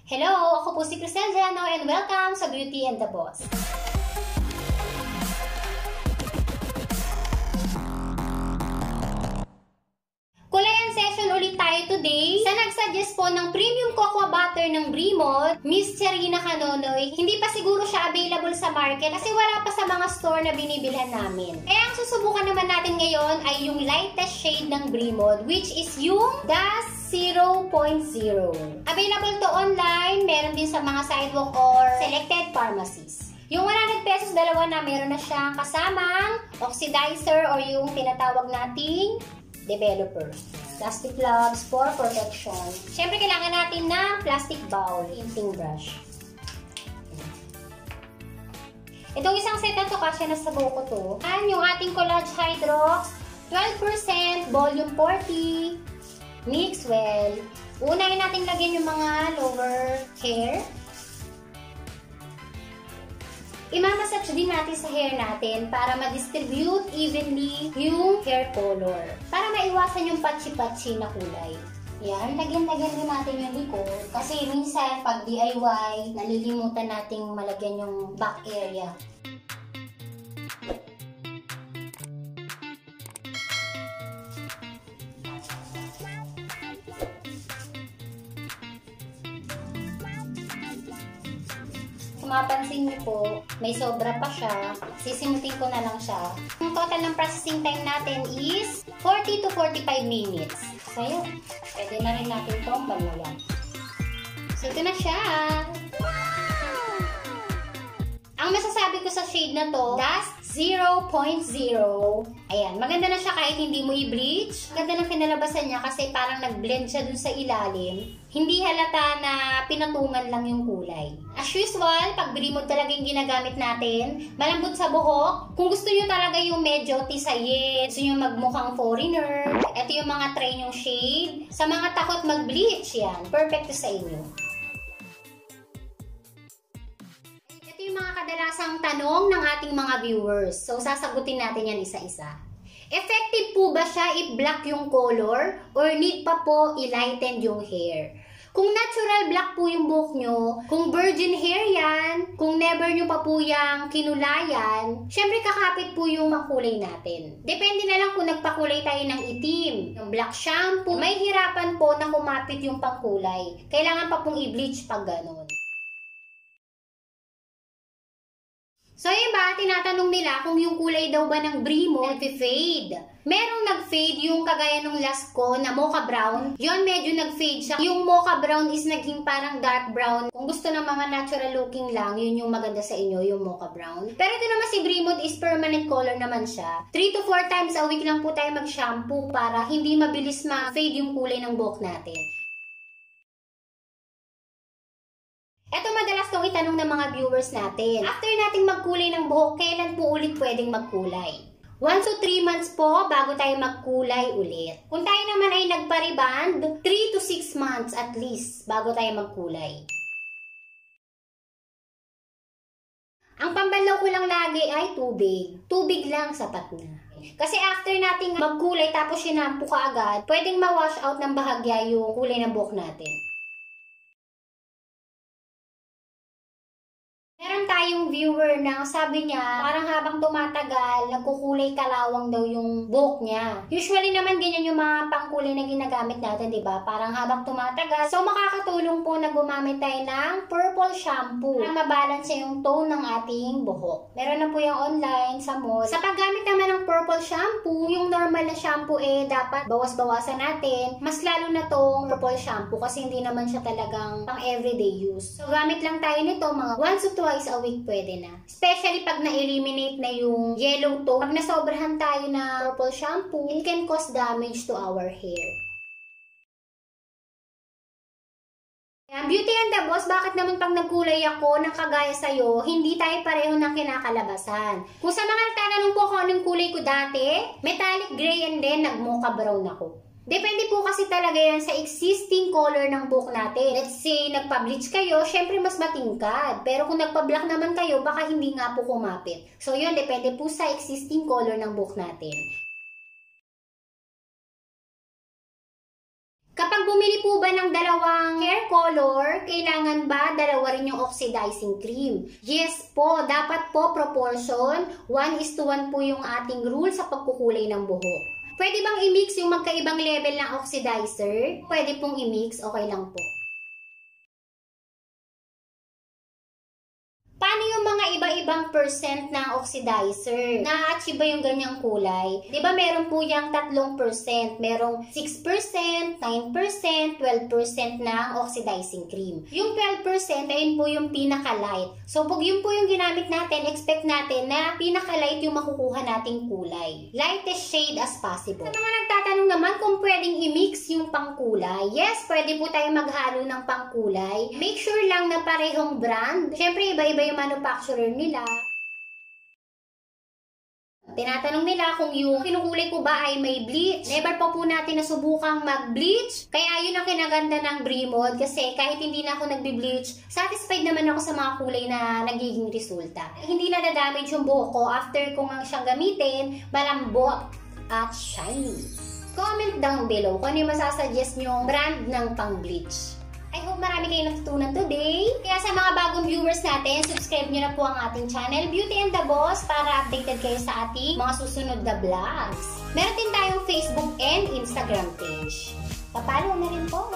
Hello! Ako po si Cristel Jano and welcome sa Beauty and the Boss. Kulayan session ulit tayo today. Sa nagsuggest po ng premium cocoa butter ng Bremod, Miss Cherina Canonoy, hindi pa siguro siya available sa market kasi wala pa sa mga store na binibilhan namin. Kaya ang susubukan naman natin ngayon ay yung lightest shade ng Bremod, which is yung Das 0.0. Available to online, meron din sa mga sidewalk or selected pharmacies. Yung 100 pesos, dalawa na, meron na siyang kasamang oxidizer or yung tinatawag nating developer. Plastic gloves for protection. Siyempre, kailangan natin ng plastic bowl, tinting brush. Itong isang set na to, kasya na sa buko to. Yan yung ating Collagen Hydrox, 12%, volume 40. Mix well. Unahin natin lagyan yung mga lower hair. Imamassage din natin sa hair natin para ma-distribute evenly yung hair color. Para maiwasan yung patchy-patchy na kulay. Yan, lagyan-lagyan din natin yung likod. Kasi minsan pag DIY, nalilimutan nating malagyan yung back area. Kung mapansin niyo po, may sobra pa siya. Sisimutin ko na lang siya. Ang total ng processing time natin is 40 to 45 minutes. So yun, pwede na rin natin itong banulan. So ito na siya. Ang masasabi ko sa shade na to, Das 0.0. Ayan, maganda na siya kahit hindi mo i-bleach. Maganda na kinalabasan niya kasi parang nag-blend siya dun sa ilalim. Hindi halata na pinatungan lang yung kulay. As usual, pag Bremod talaga yung ginagamit natin, malambot sa buhok. Kung gusto nyo talaga yung medyo tisayin, gusto nyo magmukhang foreigner, ito yung mga try nyong shade. Sa mga takot mag-bleach yan, perfect to sa inyo. Yung mga kadalasang tanong ng ating mga viewers. So, sasagutin natin yan isa-isa. Effective po ba siya i-black yung color or need pa po i-lighten yung hair? Kung natural black po yung buhok nyo, kung virgin hair yan, kung never nyo pa po yung kinulayan, syempre kakapit po yung makulay natin. Depende na lang kung nagpakulay tayo ng itim, yung black shampoo, may hirapan po na kumapit yung pangkulay. Kailangan pa pong i-bleach pag ganon. So, yun ba, tinatanong nila kung yung kulay daw ba ng Bremod nag-fade. Merong nag-fade yung kagaya nung last ko na mocha brown. Yun, medyo nag-fade siya. Yung mocha brown is naging parang dark brown. Kung gusto ng mga natural looking lang, yun yung maganda sa inyo, yung mocha brown. Pero ito naman si Bremod is permanent color naman siya. 3 to 4 times a week lang po tayo mag-shampoo para hindi mabilis ma-fade yung kulay ng buhok natin. Ito madalas tong itanong ng mga viewers natin. After nating magkulay ng buhok, kailan po ulit pwedeng magkulay? 1 to 3 months po bago tayo magkulay ulit. Kung tayo naman ay nagpa-reband, 3 to 6 months at least bago tayo magkulay. Ang pambanlaw ko lang lagi ay tubig. Tubig lang sapat na. Kasi after nating magkulay tapos sinampo ka agad, pwedeng ma-wash out ng bahagya yung kulay ng buhok natin. Meron tayong viewer na sabi niya, parang habang tumatagal, nagkukulay kalawang daw yung buhok niya. Usually naman ganyan yung mga pangkulay na ginagamit natin, di ba? Parang habang tumatagal. So makakatulong po na gumamit tayo ng purple shampoo para mabalance yung tone ng ating buhok. Meron na po yung online sa mall. Sa paggamit naman ng purple shampoo, yung normal na shampoo dapat bawas-bawasan natin. Mas lalo na tong purple shampoo kasi hindi naman siya talagang pang everyday use. So gamit lang tayo nito mga 1 to 2 twice a week pwede na. Especially pag na-eliminate na yung yellow tone. Pag nasobrahan tayo na purple shampoo, it can cause damage to our hair. Beauty and the Boss, bakit naman pag nagkulay ako ng kagaya sa'yo, hindi tayo pareho ng kinakalabasan? Kung sa mga nagtatanong po kung anong kulay ko dati, metallic gray and then nag-mocha brown ako. Depende po kasi talaga yan sa existing color ng buhok natin. Let's say, nagpa-bleach kayo, syempre mas matingkad. Pero kung nagpa-black naman kayo, baka hindi nga po kumapit. So yun, depende po sa existing color ng buhok natin. Kapag bumili po ba ng dalawang hair color, kailangan ba dalawa rin yung oxidizing cream? Yes po, dapat po proportion, 1:1 po yung ating rule sa pagkukulay ng buhok. Pwede bang i-mix yung magkaibang level ng oxidizer? Pwede pong i-mix, okay lang po. Paano yung mga iba-ibang percent ng oxidizer? Na-achieve ba yung ganyang kulay? Di ba meron po yung 3%? Merong 6%, 9%, 12% ng oxidizing cream. Yung 12%, ayun po yung pinaka-light. So, pag yun po yung ginamit natin, expect natin na pinaka-light yung makukuha nating kulay. Lightest shade as possible. Sa mga nagtatanong naman kung pwedeng i-mix yung pangkulay, yes, pwede po tayo maghalo ng pangkulay. Make sure lang na parehong brand. Siyempre, iba-iba yung manufacturer nila. Tinatanong nila kung yung kinukulay ko ba ay may bleach. Never pa po natin nasubukang mag-bleach. Kaya yun ang kinaganda ng Bremod kasi kahit hindi na ako nagbe-bleach, satisfied naman ako sa mga kulay na nagiging resulta. Hindi na na-damage yung buhok ko after ko nga siyang gamitin, malambot at shiny. Comment down below kung ano yung masasuggest nyo brand ng pang-bleach. I hope marami kayong natutunan today. Kaya sa mga bagong viewers natin, subscribe nyo na po ang ating channel, Beauty and the Boss, para updated kayo sa ating mga susunod na vlogs. Meron din tayong Facebook and Instagram page. Papalo na rin po.